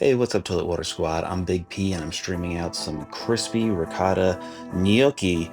Hey, what's up, Toilet Water Squad? I'm Big P, and I'm streaming out some crispy ricotta gnocchi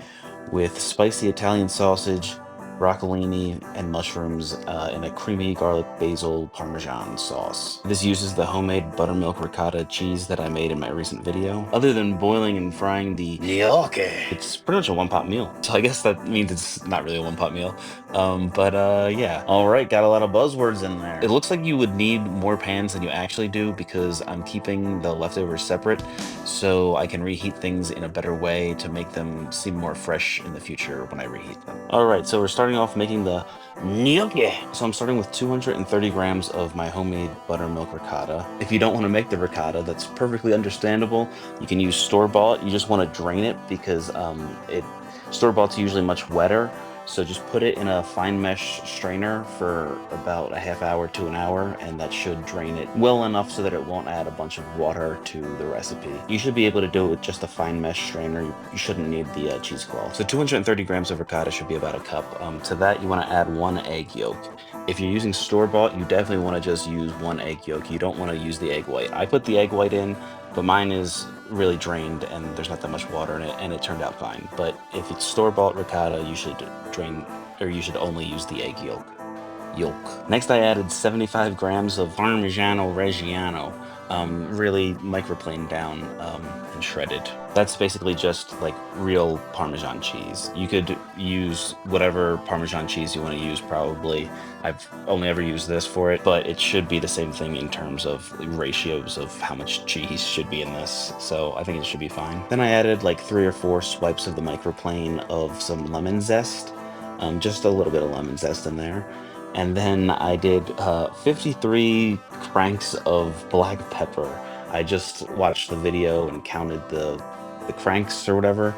with spicy Italian sausage, broccolini, and mushrooms in a creamy garlic basil parmesan sauce. This uses the homemade buttermilk ricotta cheese that I made in my recent video. Other than boiling and frying the gnocchi, it's pretty much a one-pot meal. So I guess that means it's not really a one-pot meal. Yeah. All right, got a lot of buzzwords in there. It looks like you would need more pans than you actually do because I'm keeping the leftovers separate so I can reheat things in a better way to make them seem more fresh in the future when I reheat them. All right, so we're starting off making the gnocchi. So I'm starting with 230 grams of my homemade buttermilk ricotta. If you don't want to make the ricotta, that's perfectly understandable. You can use store-bought. You just want to drain it because store-bought's usually much wetter. So just put it in a fine mesh strainer for about a half hour to an hour, and that should drain it well enough so that it won't add a bunch of water to the recipe. You should be able to do it with just a fine mesh strainer. You shouldn't need the cheesecloth. So 230 grams of ricotta should be about a cup. To that, you want to add 1 egg yolk. If you're using store-bought, you definitely want to just use 1 egg yolk. You don't want to use the egg white. I put the egg white in, but mine is really drained and there's not that much water in it, and it turned out fine. But if it's store-bought ricotta, you should you should only use the egg yolk. Next, I added 75 grams of Parmigiano-Reggiano, really microplaned down and shredded. That's basically just like real Parmesan cheese. You could use whatever Parmesan cheese you want to use, probably. I've only ever used this for it, but it should be the same thing in terms of ratios of how much cheese should be in this, so I think it should be fine. Then I added like 3 or 4 swipes of the microplane of some lemon zest, just a little bit of lemon zest in there. And then I did 53 cranks of black pepper. I just watched the video and counted the cranks or whatever,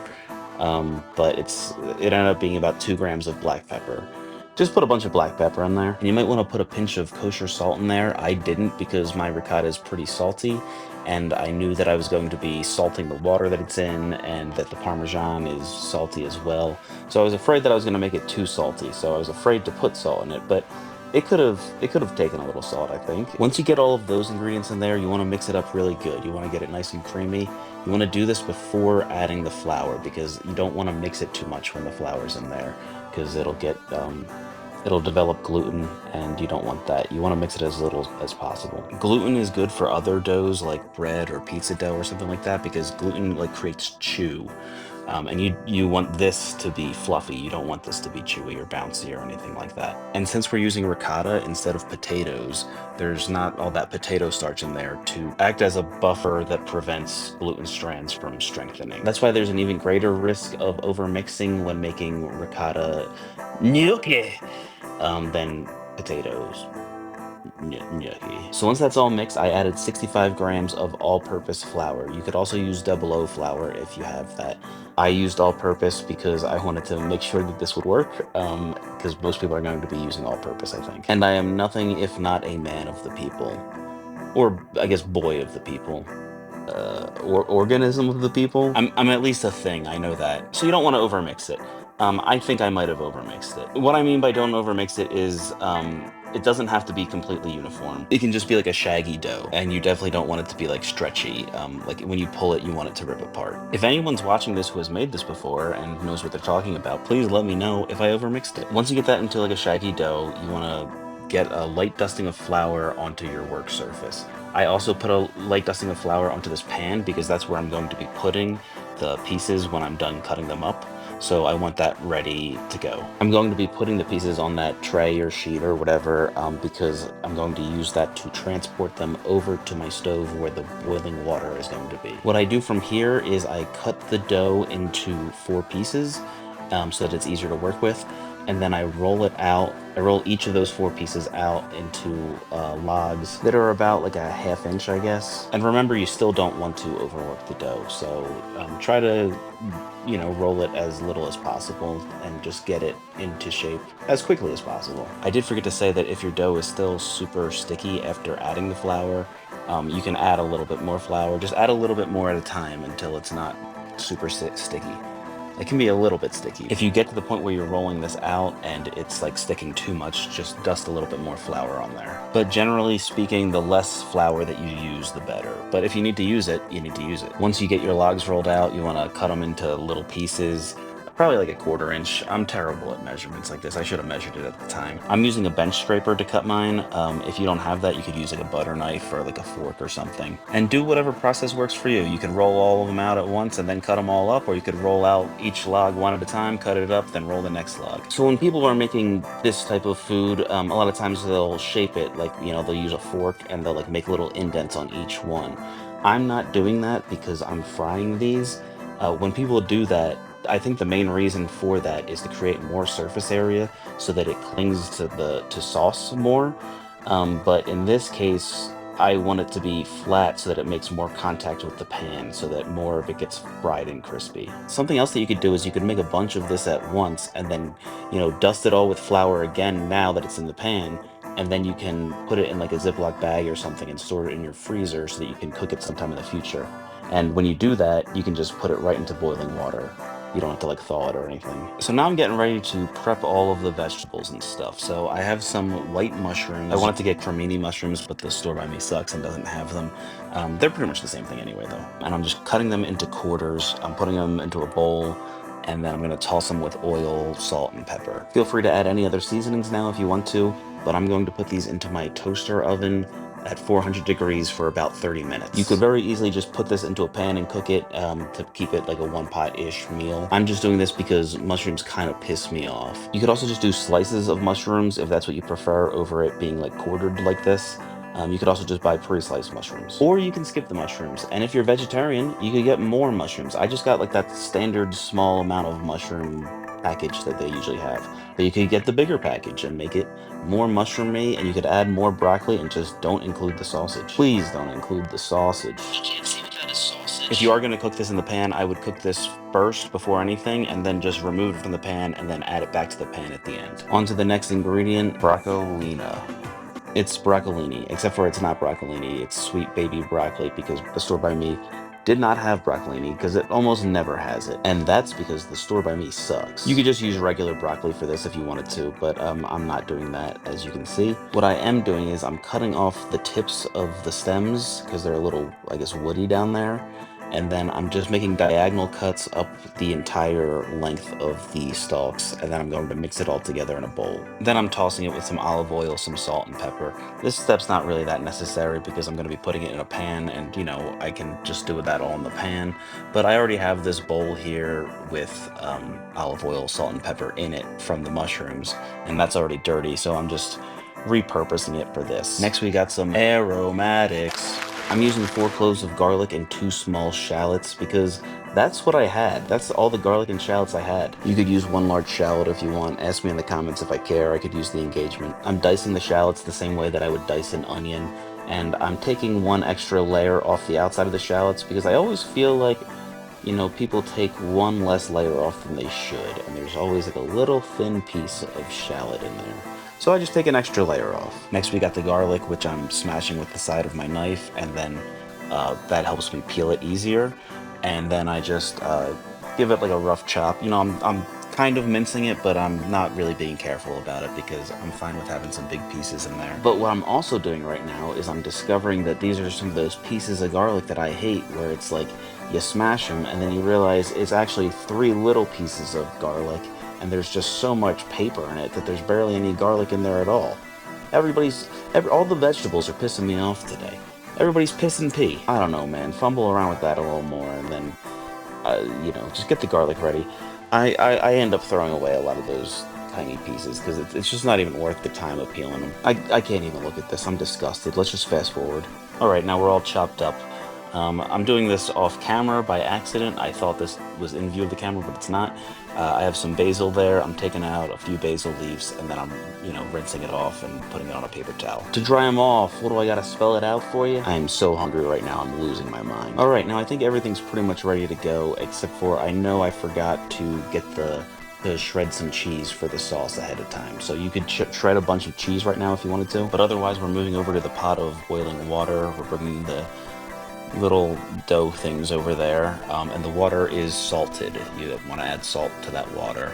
but it ended up being about 2 grams of black pepper. Just put a bunch of black pepper in there, and you might want to put a pinch of kosher salt in there. I didn't because my ricotta is pretty salty, and I knew that I was going to be salting the water that it's in, and that the Parmesan is salty as well. So I was afraid that I was going to make it too salty, so I was afraid to put salt in it, but it could have taken a little salt, I think. Once you get all of those ingredients in there, you want to mix it up really good. You want to get it nice and creamy. You want to do this before adding the flour because you don't want to mix it too much when the flour's in there, because it'll develop gluten, and you don't want that. You want to mix it as little as possible. Gluten is good for other doughs like bread or pizza dough or something like that because gluten like creates chew. And you want this to be fluffy. You don't want this to be chewy or bouncy or anything like that. And since we're using ricotta instead of potatoes, there's not all that potato starch in there to act as a buffer that prevents gluten strands from strengthening. That's why there's an even greater risk of overmixing when making ricotta gnocchi than potatoes. Gnocchi. So once that's all mixed, I added 65 grams of all-purpose flour. You could also use double O flour if you have that. I used all-purpose because I wanted to make sure that this would work, because most people are going to be using all-purpose, I think. And I am nothing if not a man of the people, or I guess boy of the people. Or organism of the people. I'm at least a thing, I know that. So you don't want to overmix it. I think I might have overmixed it. What I mean by don't overmix it is, it doesn't have to be completely uniform. It can just be like a shaggy dough, and you definitely don't want it to be like stretchy. Like when you pull it, you want it to rip apart. If anyone's watching this who has made this before and knows what they're talking about, please let me know if I overmixed it. Once you get that into like a shaggy dough, you want to get a light dusting of flour onto your work surface. I also put a light dusting of flour onto this pan because that's where I'm going to be putting the pieces when I'm done cutting them up. So I want that ready to go. I'm going to be putting the pieces on that tray or sheet or whatever, because I'm going to use that to transport them over to my stove where the boiling water is going to be. What I do from here is I cut the dough into 4 pieces, so that it's easier to work with. And then I roll it out. I roll each of those 4 pieces out into logs that are about like a ½ inch, I guess. And remember, you still don't want to overwork the dough, so try to, roll it as little as possible and just get it into shape as quickly as possible. I did forget to say that if your dough is still super sticky after adding the flour, you can add a little bit more flour. Just add a little bit more at a time until it's not super sticky. It can be a little bit sticky. If you get to the point where you're rolling this out and it's like sticking too much, just dust a little bit more flour on there. But generally speaking, the less flour that you use, the better. But if you need to use it, you need to use it. Once you get your logs rolled out, you want to cut them into little pieces. Probably like a 1/4 inch. I'm terrible at measurements like this. I should have measured it at the time. I'm using a bench scraper to cut mine. If you don't have that, you could use like a butter knife or like a fork or something. And do whatever process works for you. You can roll all of them out at once and then cut them all up, or you could roll out each log one at a time, cut it up, then roll the next log. So when people are making this type of food, a lot of times they'll shape it like, they'll use a fork and they'll like make little indents on each one. I'm not doing that because I'm frying these. When people do that, I think the main reason for that is to create more surface area so that it clings to sauce more. But in this case, I want it to be flat so that it makes more contact with the pan so that more of it gets fried and crispy. Something else that you could do is you could make a bunch of this at once and then, dust it all with flour again now that it's in the pan. And then you can put it in like a Ziploc bag or something and store it in your freezer so that you can cook it sometime in the future. And when you do that, you can just put it right into boiling water. You don't have to like thaw it or anything. So now I'm getting ready to prep all of the vegetables and stuff. So I have some white mushrooms. I wanted to get cremini mushrooms, but the store by me sucks and doesn't have them. They're pretty much the same thing anyway though. And I'm just cutting them into quarters. I'm putting them into a bowl, and then I'm gonna toss them with oil, salt, and pepper. Feel free to add any other seasonings now if you want to, but I'm going to put these into my toaster oven at 400 degrees for about 30 minutes. You could very easily just put this into a pan and cook it to keep it like a one-pot-ish meal. I'm just doing this because mushrooms kind of piss me off. You could also just do slices of mushrooms if that's what you prefer over it being like quartered like this. You could also just buy pre-sliced mushrooms. Or you can skip the mushrooms. And if you're vegetarian, you could get more mushrooms. I just got like that standard small amount of mushroom package that they usually have. But you could get the bigger package and make it more mushroomy, and you could add more broccoli and just don't include the sausage. Please don't include the sausage. I can't see what that is sausage. If you are going to cook this in the pan, I would cook this first before anything and then just remove it from the pan and then add it back to the pan at the end. On to the next ingredient, broccolini. It's broccolini, except for it's not broccolini, it's sweet baby broccoli because the store by me did not have broccolini because it almost never has it. And that's because the store by me sucks. You could just use regular broccoli for this if you wanted to, but I'm not doing that, as you can see. What I am doing is I'm cutting off the tips of the stems because they're a little, I guess, woody down there. And then I'm just making diagonal cuts up the entire length of the stalks, and then I'm going to mix it all together in a bowl. Then I'm tossing it with some olive oil, some salt, and pepper. This step's not really that necessary because I'm going to be putting it in a pan, and I can just do that all in the pan. But I already have this bowl here with olive oil, salt, and pepper in it from the mushrooms, and that's already dirty, so I'm just repurposing it for this. Next we got some aromatics. I'm using 4 cloves of garlic and 2 small shallots because that's what I had. That's all the garlic and shallots I had. You could use 1 large shallot if you want. Ask me in the comments if I care. I could use the engagement. I'm dicing the shallots the same way that I would dice an onion, and I'm taking 1 extra layer off the outside of the shallots because I always feel like, people take 1 less layer off than they should, and there's always like a little thin piece of shallot in there. So I just take an extra layer off. Next we got the garlic, which I'm smashing with the side of my knife, and then that helps me peel it easier. And then I just give it like a rough chop. I'm kind of mincing it, but I'm not really being careful about it because I'm fine with having some big pieces in there. But what I'm also doing right now is I'm discovering that these are some of those pieces of garlic that I hate, where it's like you smash them and then you realize it's actually 3 little pieces of garlic, and there's just so much paper in it that there's barely any garlic in there at all. All the vegetables are pissing me off today. Everybody's piss and pee. I don't know, man. Fumble around with that a little more, and then, just get the garlic ready. I end up throwing away a lot of those tiny pieces because it's just not even worth the time of peeling them. I can't even look at this. I'm disgusted. Let's just fast forward. All right, now we're all chopped up. I'm doing this off camera by accident. I thought this was in view of the camera, but it's not. I have some basil there. I'm taking out a few basil leaves, and then I'm, rinsing it off and putting it on a paper towel. To dry them off, what do I gotta spell it out for you? I am so hungry right now, I'm losing my mind. All right, now I think everything's pretty much ready to go, except for I know I forgot to get to shred some cheese for the sauce ahead of time. So you could shred a bunch of cheese right now if you wanted to, but otherwise we're moving over to the pot of boiling water. We're bringing the little dough things over there, and the water is salted. You want to add salt to that water,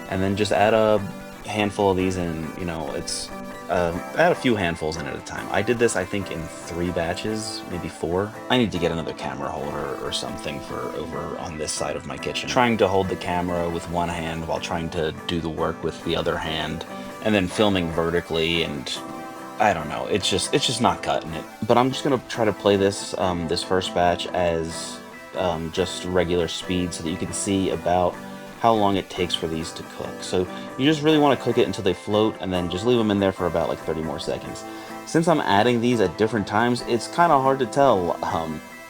and then just add a handful of these, and it's add a few handfuls in at a time. I did this, I think, in 3 batches, maybe 4. I need to get another camera holder or something for over on this side of my kitchen. Trying to hold the camera with one hand while trying to do the work with the other hand, and then filming vertically, and I don't know. It's just not cutting it. But I'm just gonna try to play this first batch as just regular speed so that you can see about how long it takes for these to cook. So you just really want to cook it until they float, and then just leave them in there for about like 30 more seconds. Since I'm adding these at different times, it's kind of hard to tell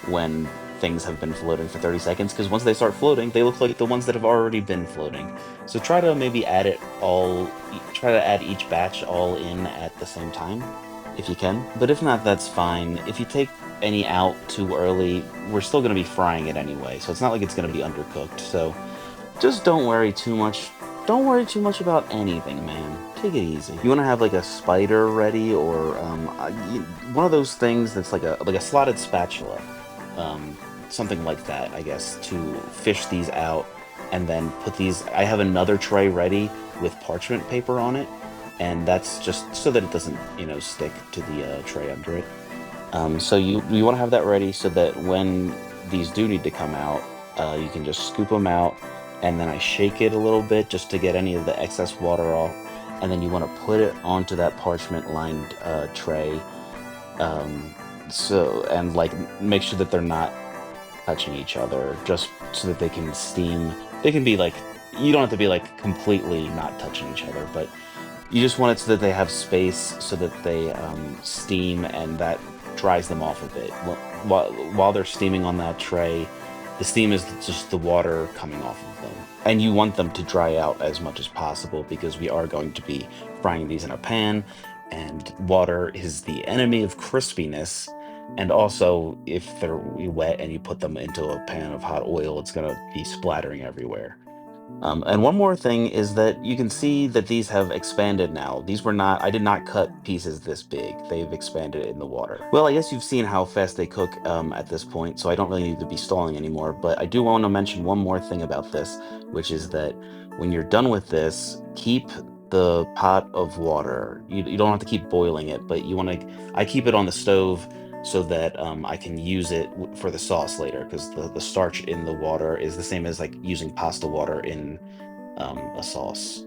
when things have been floating for 30 seconds, because once they start floating, they look like the ones that have already been floating. So try to maybe add it all, try to add each batch all in at the same time, if you can. But if not, that's fine. If you take any out too early, we're still going to be frying it anyway, so it's not like it's going to be undercooked. So just don't worry too much. Don't worry too much about anything, man. Take it easy. You want to have like a spider ready, or one of those things that's like a slotted spatula, something like that, I guess, to fish these out, and then put these. I have another tray ready with parchment paper on it, and that's just so that it doesn't, stick to the tray under it. So you want to have that ready so that when these do need to come out, you can just scoop them out, and then I shake it a little bit just to get any of the excess water off, and then you want to put it onto that parchment lined tray. And like make sure that they're not touching each other, just so that they can steam. They can be like, you don't have to be like completely not touching each other, but you just want it so that they have space so that they steam, and that dries them off a bit. While they're steaming on that tray, the steam is just the water coming off of them. And you want them to dry out as much as possible, because we are going to be frying these in a pan, and water is the enemy of crispiness. And also, if they're wet and you put them into a pan of hot oil, it's going to be splattering everywhere. And one more thing is that you can see that these have expanded now. These were not, I did not cut pieces this big. They've expanded in the water. Well, I guess you've seen how fast they cook at this point, so I don't really need to be stalling anymore. But I do want to mention one more thing about this, which is that when you're done with this, keep the pot of water. You don't have to keep boiling it, but you want to, I keep it on the stove so that I can use it for the sauce later, because the starch in the water is the same as like using pasta water in a sauce.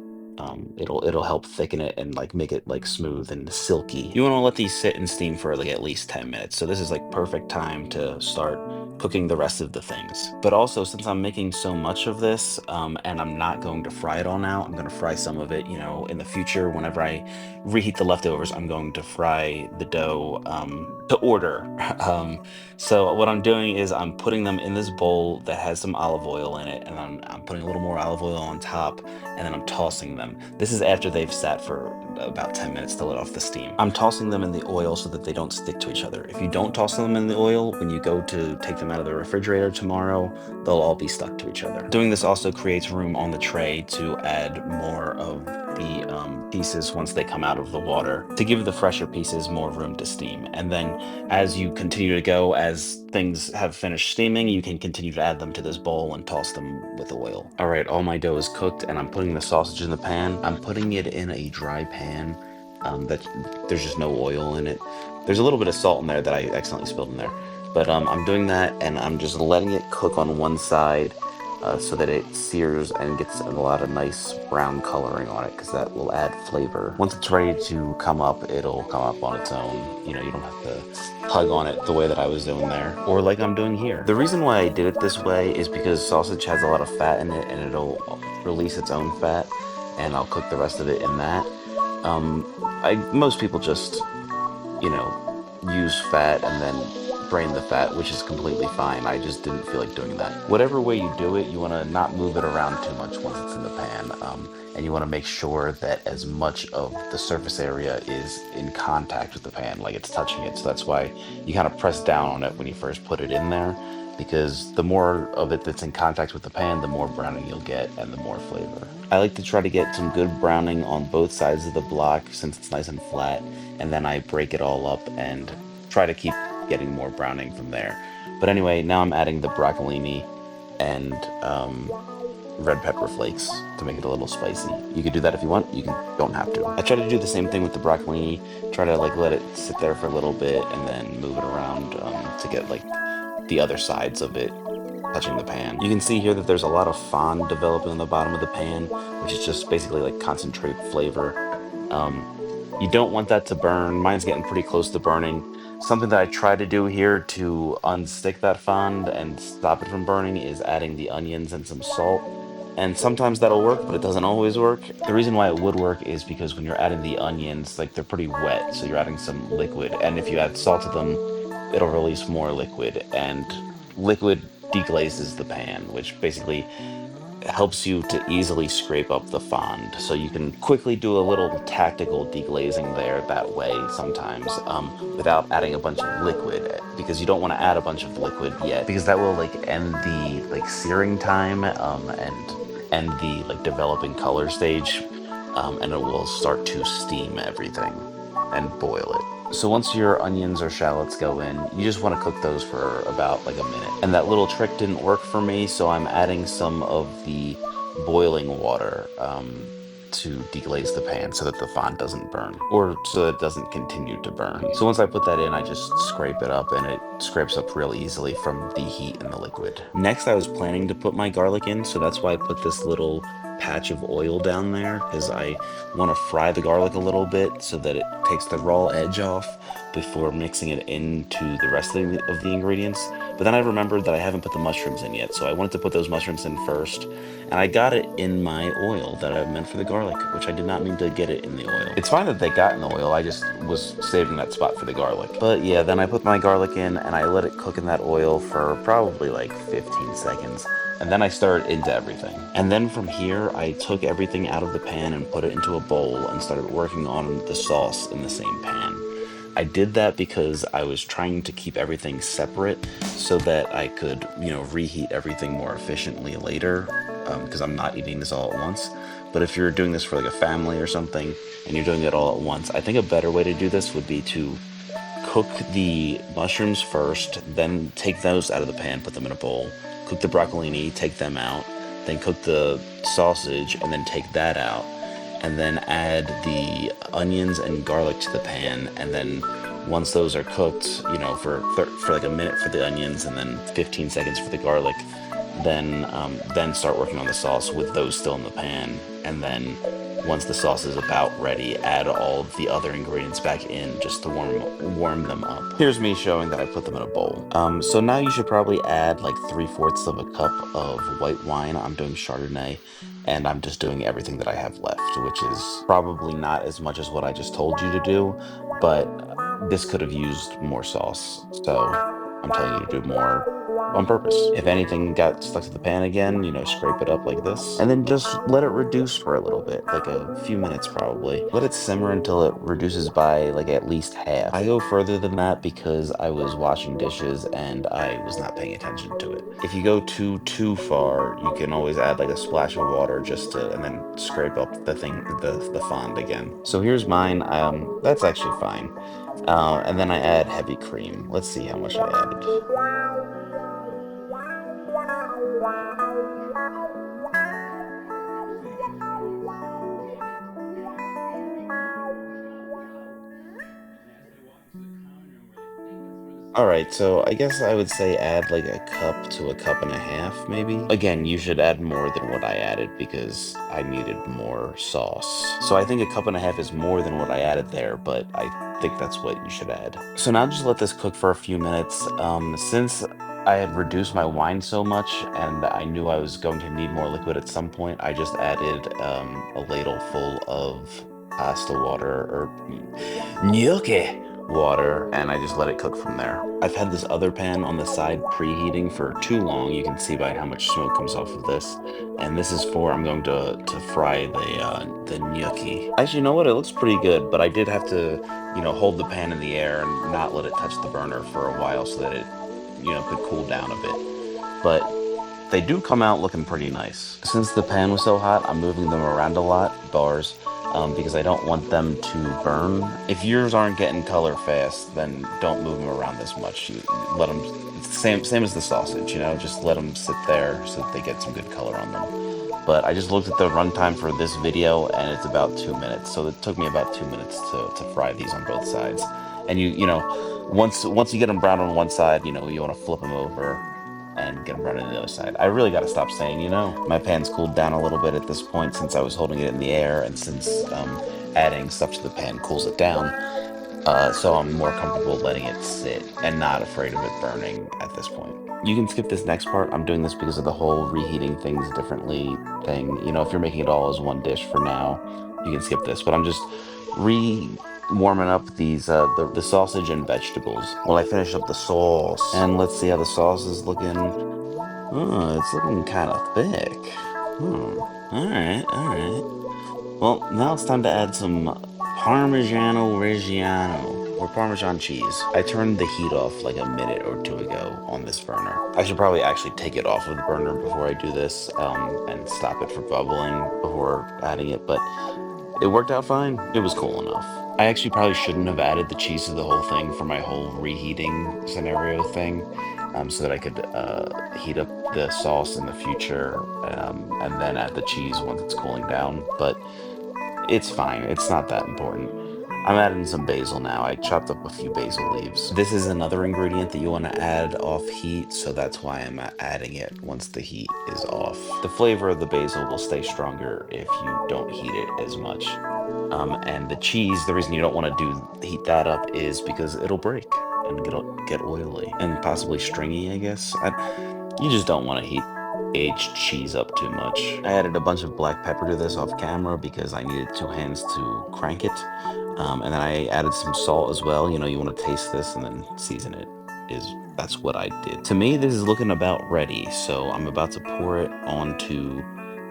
It'll help thicken it and like make it like smooth and silky. You want to let these sit and steam for like at least 10 minutes. So this is like perfect time to start cooking the rest of the things. But also, since I'm making so much of this, and I'm not going to fry it all now, I'm going to fry some of it, in the future. Whenever I reheat the leftovers, I'm going to fry the dough to order. So what I'm doing is I'm putting them in this bowl that has some olive oil in it, and I'm putting a little more olive oil on top, and then I'm tossing them. This is after they've sat for about 10 minutes to let off the steam. I'm tossing them in the oil so that they don't stick to each other. If you don't toss them in the oil, when you go to take them out of the refrigerator tomorrow, they'll all be stuck to each other. Doing this also creates room on the tray to add more of the pieces once they come out of the water, to give the fresher pieces more room to steam. And then as you continue to go, as things have finished steaming, you can continue to add them to this bowl and toss them with oil. All right, all my dough is cooked, and I'm putting the sausage in the pan. I'm putting it in a dry pan that there's just no oil in it. There's a little bit of salt in there that I accidentally spilled in there. But I'm doing that, and I'm just letting it cook on one side so that it sears and gets a lot of nice brown coloring on it, because that will add flavor. Once it's ready to come up, it'll come up on its own. You don't have to tug on it the way that I was doing there, or like I'm doing here. The reason why I did it this way is because sausage has a lot of fat in it, and it'll release its own fat, and I'll cook the rest of it in that. Most people just, use fat and then drain the fat, which is completely fine. I just didn't feel like doing that. Whatever way you do it, you want to not move it around too much once it's in the pan. And you want to make sure that as much of the surface area is in contact with the pan, like it's touching it. So that's why you kind of press down on it when you first put it in there, because the more of it that's in contact with the pan, the more browning you'll get and the more flavor. I like to try to get some good browning on both sides of the block since it's nice and flat, and then I break it all up and try to keep getting more browning from there. But anyway, now I'm adding the broccolini and red pepper flakes to make it a little spicy. You could do that if you want. You don't have to. I try to do the same thing with the broccolini. Try to like let it sit there for a little bit and then move it around to get like the other sides of it touching the pan. You can see here that there's a lot of fond developing on the bottom of the pan, which is just basically like concentrate flavor. You don't want that to burn. Mine's getting pretty close to burning. Something that I try to do here to unstick that fond and stop it from burning is adding the onions and some salt. And sometimes that'll work, but it doesn't always work. The reason why it would work is because when you're adding the onions, like they're pretty wet, so you're adding some liquid. And if you add salt to them, it'll release more liquid, and liquid deglazes the pan, which basically helps you to easily scrape up the fond. So you can quickly do a little tactical deglazing there that way sometimes without adding a bunch of liquid, because you don't want to add a bunch of liquid yet, because that will like end the like searing time and the like developing color stage, and it will start to steam everything and boil it. So once your onions or shallots go in, you just want to cook those for about like a minute. And that little trick didn't work for me, so I'm adding some of the boiling water to deglaze the pan so that the fond doesn't burn, or so that it doesn't continue to burn. So once I put that in, I just scrape it up, and it scrapes up real easily from the heat in the liquid. Next, I was planning to put my garlic in, so that's why I put this little patch of oil down there, because I want to fry the garlic a little bit so that it takes the raw edge off before mixing it into the rest of the ingredients. But then I remembered that I haven't put the mushrooms in yet, so I wanted to put those mushrooms in first, and I got it in my oil that I meant for the garlic, which I did not mean to get it in the oil. It's fine that they got in the oil, I just was saving that spot for the garlic. But yeah, then I put my garlic in and I let it cook in that oil for probably like 15 seconds. And then I stirred into everything. And then from here, I took everything out of the pan and put it into a bowl and started working on the sauce in the same pan. I did that because I was trying to keep everything separate so that I could, reheat everything more efficiently later, because I'm not eating this all at once. But if you're doing this for like a family or something and you're doing it all at once, I think a better way to do this would be to cook the mushrooms first, then take those out of the pan, put them in a bowl, cook the broccolini, take them out, then cook the sausage, and then take that out, and then add the onions and garlic to the pan, and then once those are cooked, for like a minute for the onions and then 15 seconds for the garlic, then start working on the sauce with those still in the pan, and then once the sauce is about ready, add all of the other ingredients back in just to warm them up. Here's me showing that I put them in a bowl. So now you should probably add like 3/4 of a cup of white wine. I'm doing Chardonnay, and I'm just doing everything that I have left, which is probably not as much as what I just told you to do, but this could have used more sauce. So I'm telling you to do more on purpose. If anything got stuck to the pan again, scrape it up like this, and then just let it reduce for a little bit, like a few minutes probably. Let it simmer until it reduces by like at least half. I go further than that because I was washing dishes and I was not paying attention to it. If you go too far, you can always add like a splash of water and then scrape up the fond again. So here's mine. That's actually fine. And then I add heavy cream. Let's see how much I added. All right, so I guess I would say add like a cup to a cup and a half, maybe. Again, you should add more than what I added because I needed more sauce. So I think a cup and a half is more than what I added there, but I think that's what you should add. So now just let this cook for a few minutes. Since I had reduced my wine so much and I knew I was going to need more liquid at some point, I just added a ladle full of pasta water or gnocchi water, and I just let it cook from there. I've had this other pan on the side preheating for too long. You can see by how much smoke comes off of this. And this is I'm going to fry the gnocchi. Actually, you know what? It looks pretty good, but I did have to, hold the pan in the air and not let it touch the burner for a while so that it, could cool down a bit. But they do come out looking pretty nice. Since the pan was so hot, I'm moving them around a lot, bars. because I don't want them to burn. If yours aren't getting color fast, then don't move them around this much. You let them, it's the same as the sausage, you know, just let them sit there so that they get some good color on them. But I just looked at the runtime for this video and it's about 2 minutes. So it took me about 2 minutes to fry these on both sides. And you know, once you get them brown on one side, you know, you want to flip them over and get them brown on the other side. I really got to stop saying, you know, my pan's cooled down a little bit at this point since I was holding it in the air and since adding stuff to the pan cools it down. So I'm more comfortable letting it sit and not afraid of it burning at this point. You can skip this next part. I'm doing this because of the whole reheating things differently thing. You know, if you're making it all as one dish for now, you can skip this. But I'm just warming up these the sausage and vegetables while I finish up the sauce. And let's see how the sauce is looking. Oh, it's looking kind of thick. All right, all right. Well, now it's time to add some Parmigiano-Reggiano, or Parmesan cheese. I turned the heat off like a minute or two ago on this burner. I should probably actually take it off of the burner before I do this and stop it from bubbling before adding it, but it worked out fine. It was cool enough. I actually probably shouldn't have added the cheese to the whole thing for my whole reheating scenario thing, so that I could heat up the sauce in the future and then add the cheese once it's cooling down. But it's fine. It's not that important. I'm adding some basil now. I chopped up a few basil leaves. This is another ingredient that you want to add off heat, so that's why I'm adding it once the heat is off. The flavor of the basil will stay stronger if you don't heat it as much. And the cheese, the reason you don't want to heat that up is because it'll break and get oily and possibly stringy, I guess. You just don't want to heat aged cheese up too much. I added a bunch of black pepper to this off camera because I needed two hands to crank it. And then I added some salt as well. You know, you want to taste this and then season it. That's what I did. To me, this is looking about ready. So I'm about to pour it onto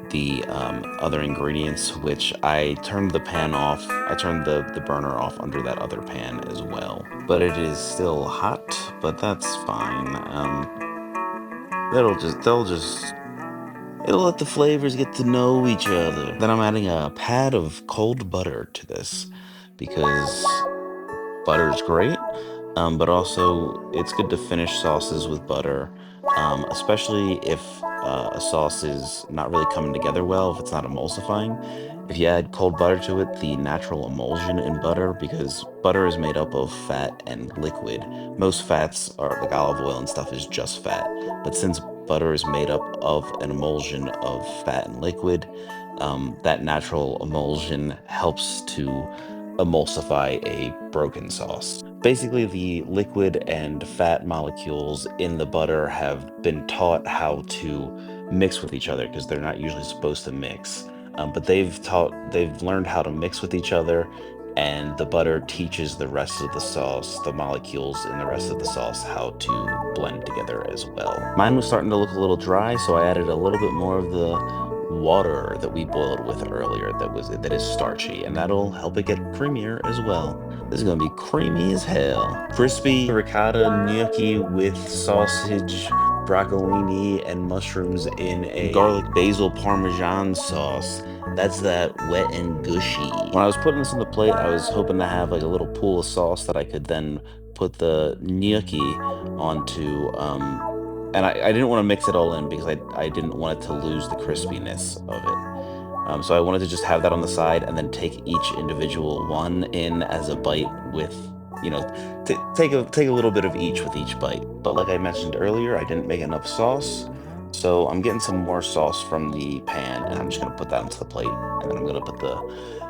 the other ingredients, which I turned the pan off. I turned the burner off under that other pan as well. But it is still hot, but that's fine. It'll let the flavors get to know each other. Then I'm adding a pat of cold butter to this because butter is great, but also it's good to finish sauces with butter, especially if a sauce is not really coming together well, if it's not emulsifying. If you add cold butter to it, the natural emulsion in butter, because butter is made up of fat and liquid. Most fats are like olive oil and stuff is just fat, but since butter is made up of an emulsion of fat and liquid, that natural emulsion helps to emulsify a broken sauce. Basically, the liquid and fat molecules in the butter have been taught how to mix with each other because they're not usually supposed to mix. But they've learned how to mix with each other, and the butter teaches the rest of the sauce, the molecules in the rest of the sauce, how to blend together as well. Mine was starting to look a little dry, so I added a little bit more of the water that we boiled with earlier that is starchy, and that'll help it get creamier as well. This is gonna be creamy as hell. Crispy ricotta gnocchi with sausage, broccolini, and mushrooms in a garlic basil parmesan sauce. That's that wet and gushy. When I was putting this on the plate, I was hoping to have like a little pool of sauce that I could then put the gnocchi onto. And I didn't want to mix it all in because I didn't want it to lose the crispiness of it. So I wanted to just have that on the side and then take each individual one in as a bite with, you know, take a little bit of each with each bite. But like I mentioned earlier, I didn't make enough sauce. So I'm getting some more sauce from the pan and I'm just gonna put that onto the plate. And then I'm gonna put the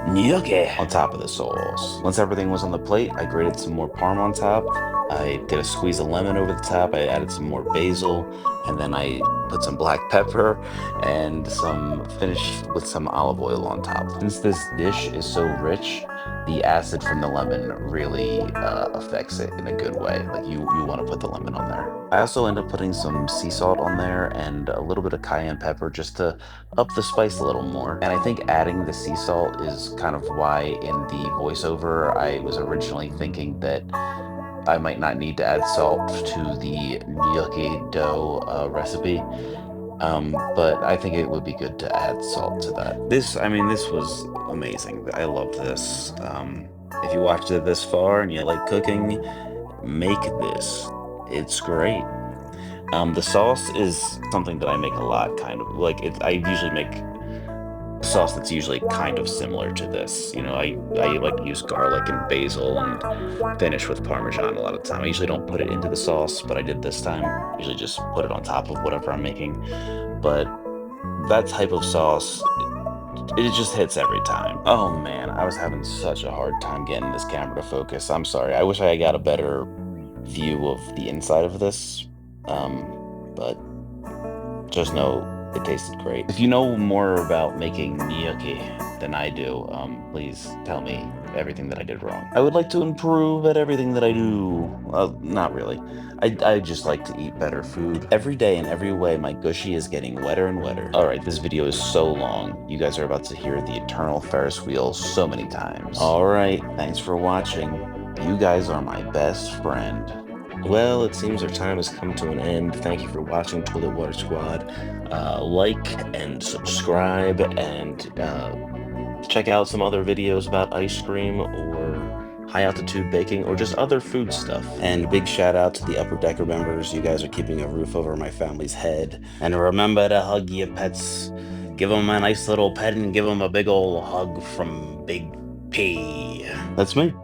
gnocchi on top of the sauce. Once everything was on the plate, I grated some more parm on top. I did a squeeze of lemon over the top. I added some more basil, and then I put some black pepper and finished with some olive oil on top. Since this dish is so rich, the acid from the lemon really affects it in a good way. Like you want to put the lemon on there. I also end up putting some sea salt on there and a little bit of cayenne pepper just to up the spice a little more. And I think adding the sea salt is kind of why in the voiceover I was originally thinking that I might not need to add salt to the gnocchi dough recipe. But I think it would be good to add salt to that. I mean, this was amazing. I love this. If you watched it this far and you like cooking, make this. It's great. The sauce is something that I make a lot, kind of like I usually make sauce that's usually kind of similar to this. You know, I like use garlic and basil and finish with Parmesan a lot of the time. I usually don't put it into the sauce, but I did this time. Usually just put it on top of whatever I'm making. But that type of sauce, it just hits every time. Oh man, I was having such a hard time getting this camera to focus. I'm sorry. I wish I got a better view of the inside of this. But just know it tasted great. If you know more about making gnocchi than I do, please tell me everything that I did wrong. I would like to improve at everything that I do. Well, not really. I just like to eat better food. Every day in every way, my gushy is getting wetter and wetter. All right, this video is so long. You guys are about to hear the eternal Ferris wheel so many times. All right, thanks for watching. You guys are my best friend. Well, it seems our time has come to an end. Thank you for watching Toilet Water Squad. Like and subscribe and check out some other videos about ice cream or high altitude baking or just other food stuff. And big shout out to the Upper Decker members. You guys are keeping a roof over my family's head. And remember to hug your pets. Give them a nice little pet and give them a big old hug from Big P. That's me.